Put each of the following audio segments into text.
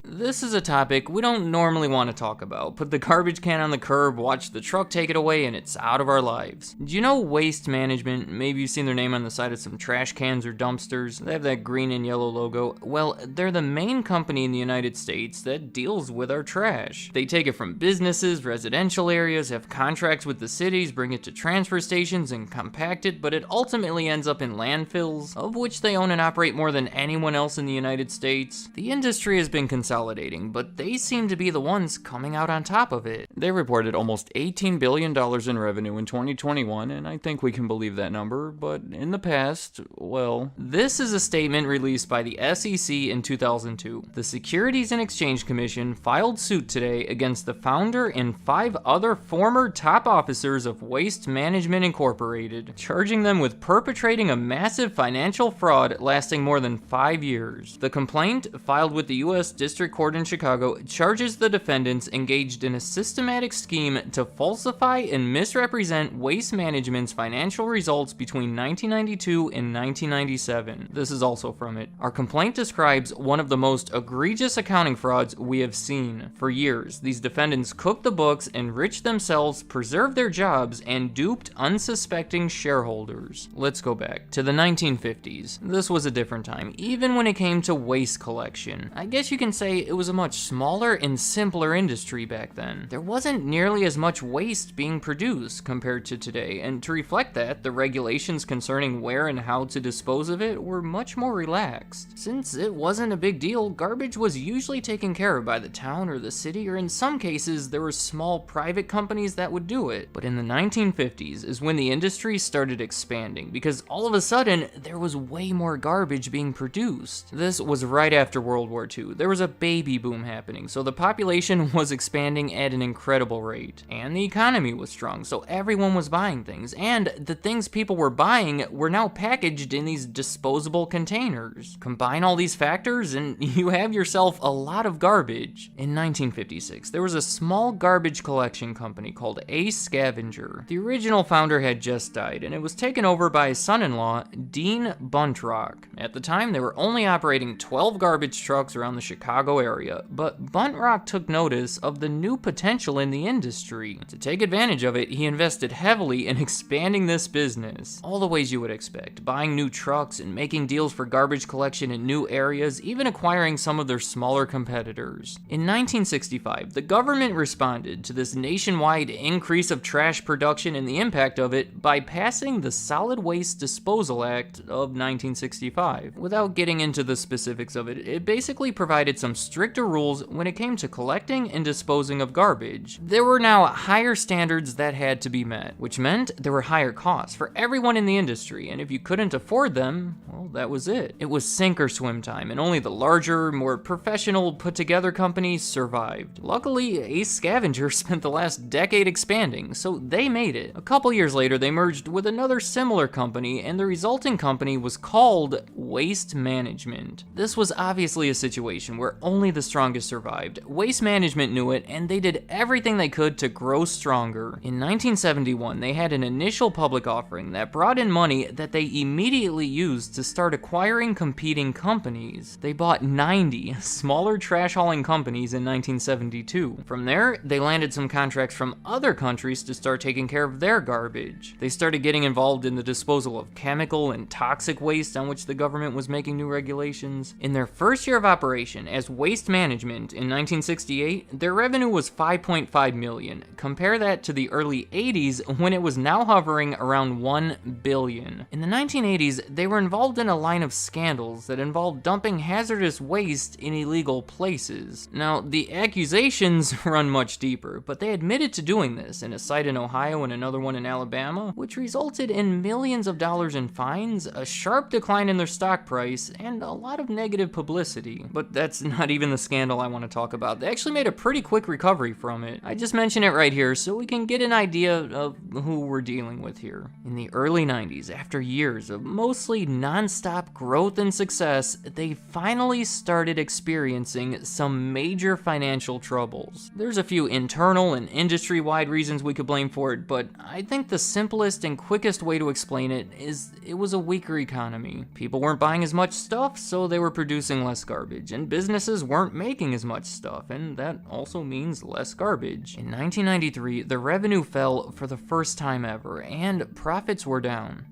This is a topic we don't normally want to talk about. Put the garbage can on the curb, watch the truck take it away, and it's out of our lives. Do you know Waste Management? Maybe you've seen their name on the side of some trash cans or dumpsters. They have that green and yellow logo. Well, they're the main company in the United States that deals with our trash. They take it from businesses, residential areas, have contracts with the cities, bring it to transfer stations, and compact it, but it ultimately ends up in landfills, of which they own and operate more than anyone else in the United States. The industry has been consolidating, but they seem to be the ones coming out on top of it. They reported almost $18 billion in revenue in 2021, and I think we can believe that number, but in the past, well, this is a statement released by the SEC in 2002. The Securities and Exchange Commission filed suit today against the founder and 5 other former top officers of Waste Management Incorporated, charging them with perpetrating a massive financial fraud lasting more than 5 years. The complaint, filed with the U.S. District Court in Chicago, charges the defendants engaged in a systematic scheme to falsify and misrepresent Waste Management's financial results between 1992 and 1997. This is also from it. Our complaint describes one of the most egregious accounting frauds we have seen. For years, these defendants cooked the books, enriched themselves, preserved their jobs, and duped unsuspecting shareholders. Let's go back to the 1950s. This was a different time, even when it came to waste collection. I guess you can say it was a much smaller and simpler industry back then. There wasn't nearly as much waste being produced compared to today, and to reflect that, the regulations concerning where and how to dispose of it were much more relaxed. Since it wasn't a big deal, garbage was usually taken care of by the town or the city, or in some cases, there were small private companies that would do it. But in the 1950s is when the industry started expanding, because all of a sudden, there was way more garbage being produced. This was right after World War II. There was a baby boom happening, so the population was expanding at an incredible rate. And the economy was strong, so everyone was buying things, and the things people were buying were now packaged in these disposable containers. Combine all these factors and you have yourself a lot of garbage. In 1956, there was a small garbage collection company called Ace Scavenger. The original founder had just died, and it was taken over by his son-in-law, Dean Buntrock. At the time, they were only operating 12 garbage trucks around the Chicago area, but Buntrock took notice of the new potential in the industry. To take advantage of it, he invested heavily in expanding this business. All the ways you would expect, buying new trucks and making deals for garbage collection in new areas, even acquiring some of their smaller competitors. In 1965, the government responded to this nationwide increase of trash production and the impact of it by passing the Solid Waste Disposal Act of 1965. Without getting into the specifics of it, it basically provided some stricter rules when it came to collecting and disposing of garbage. There were now higher standards that had to be met, which meant there were higher costs for everyone in the industry, and if you couldn't afford them, well, that was it. It was sink or swim time, and only the larger, more professional, put-together companies survived. Luckily, Ace Scavenger spent the last decade expanding, so they made it. A couple years later, they merged with another similar company, and the resulting company was called Waste Management. This was obviously a situation where only the strongest survived. Waste Management knew it, and they did everything they could to grow stronger. In 1971, they had an initial public offering that brought in money that they immediately used to start acquiring competing companies. They bought 90 smaller trash hauling companies in 1972. From there, they landed some contracts from other countries to start taking care of their garbage. They started getting involved in the disposal of chemical and toxic waste on which the government was making new regulations. In their first year of operation as Waste Management in 1968, their revenue was $5.5 million. Compare that to the early 80s when it was now hovering around $1 billion. In the 1980s, they were involved in a line of scandals that involved dumping hazardous waste in illegal places. Now, the accusations run much deeper, but they admitted to doing this in a site in Ohio and another one in Alabama, which resulted in millions of dollars in fines, a sharp decline in their stock price, and a lot of negative publicity. But that's not even even the scandal I want to talk about. They actually made a pretty quick recovery from it. I just mention it right here so we can get an idea of who we're dealing with here. In the early 90s, after years of mostly non-stop growth and success, they finally started experiencing some major financial troubles. There's a few internal and industry-wide reasons we could blame for it, but I think the simplest and quickest way to explain it is it was a weaker economy. People weren't buying as much stuff, so they were producing less garbage, and businesses weren't making as much stuff, and that also means less garbage. In 1993, the revenue fell for the first time ever, and profits were down.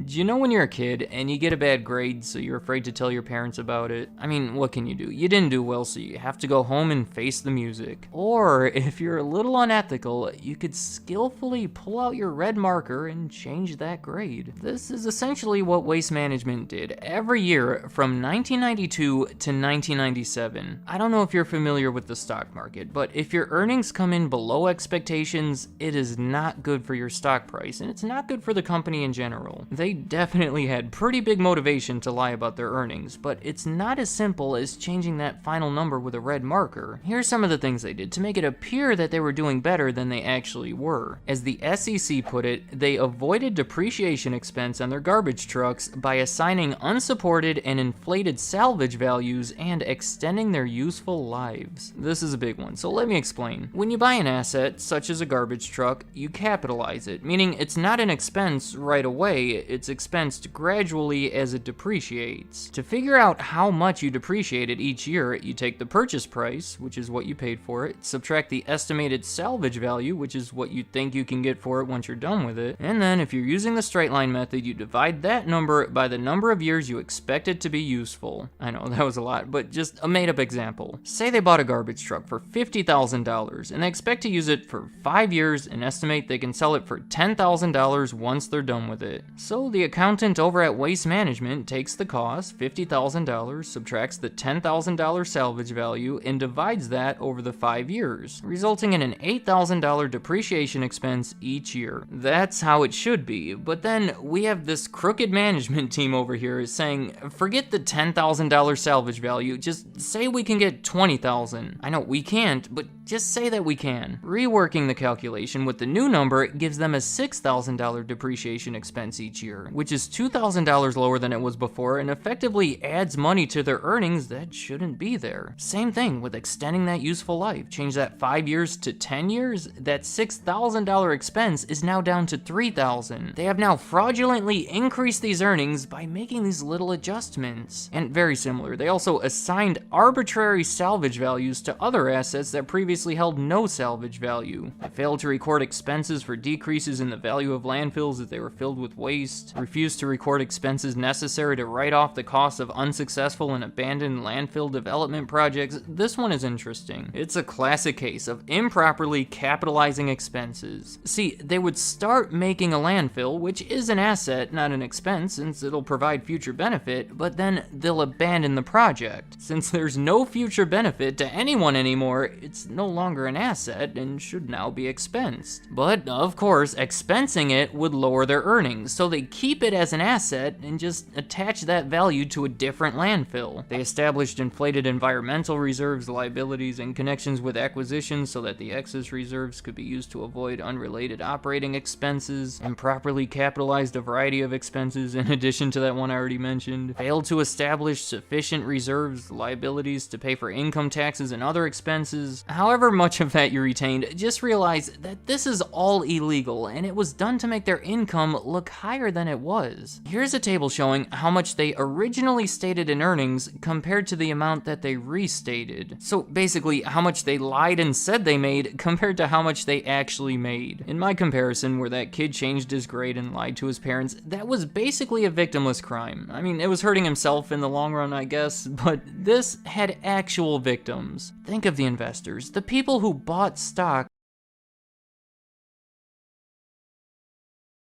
Do you know when you're a kid and you get a bad grade, so you're afraid to tell your parents about it? I mean, what can you do? You didn't do well, so you have to go home and face the music. Or, if you're a little unethical, you could skillfully pull out your red marker and change that grade. This is essentially what Waste Management did every year from 1992 to 1997. I don't know if you're familiar with the stock market, but if your earnings come in below expectations, it is not good for your stock price, and it's not good for the company in general. They definitely had pretty big motivation to lie about their earnings, but it's not as simple as changing that final number with a red marker. Here's some of the things they did to make it appear that they were doing better than they actually were. As the SEC put it, they avoided depreciation expense on their garbage trucks by assigning unsupported and inflated salvage values and extending their useful lives. This is a big one, so let me explain. When you buy an asset, such as a garbage truck, you capitalize it, meaning it's not an expense right away, it's expensed gradually as it depreciates. To figure out how much you depreciate it each year, you take the purchase price, which is what you paid for it, subtract the estimated salvage value, which is what you think you can get for it once you're done with it, and then if you're using the straight line method, you divide that number by the number of years you expect it to be useful. I know, that was a lot, but just a made-up example. Say they bought a garbage truck for $50,000, and they expect to use it for 5 years and estimate they can sell it for $10,000 once they're done with it. So the accountant over at Waste Management takes the cost, $50,000, subtracts the $10,000 salvage value, and divides that over the 5 years, resulting in an $8,000 depreciation expense each year. That's how it should be, but then we have this crooked management team over here saying, forget the $10,000 salvage value, just say we can get $20,000. I know we can't, but just say that we can. Reworking the calculation with the new number gives them a $6,000 depreciation expense each year, which is $2,000 lower than it was before and effectively adds money to their earnings that shouldn't be there. Same thing with extending that useful life. Change that 5 years to 10 years, that $6,000 expense is now down to $3,000. They have now fraudulently increased these earnings by making these little adjustments. And very similar, they also assigned arbitrary salvage values to other assets that previously held no salvage value. They failed to record expenses for decreases in the value of landfills as they were filled with waste, refused to record expenses necessary to write off the cost of unsuccessful and abandoned landfill development projects. This one is interesting. It's a classic case of improperly capitalizing expenses. See, they would start making a landfill, which is an asset, not an expense, since it'll provide future benefit, but then they'll abandon the project. Since there's no future benefit to anyone anymore, it's no longer an asset and should now be expensed. But, of course, expensing it would lower their earnings, so they keep it as an asset and just attach that value to a different landfill. They established inflated environmental reserves, liabilities, and connections with acquisitions so that the excess reserves could be used to avoid unrelated operating expenses, and properly capitalized a variety of expenses in addition to that one I already mentioned. Failed to establish sufficient reserves, liabilities to pay for income taxes and other expenses. However much of that you retained, just realize that this is all illegal, and it was done to make their income look higher than it was. Here's a table showing how much they originally stated in earnings compared to the amount that they restated. So basically, how much they lied and said they made compared to how much they actually made. In my comparison, where that kid changed his grade and lied to his parents, that was basically a victimless crime. I mean, it was hurting himself in the long run, I guess, but this had actual victims. Think of the investors, the people who bought stock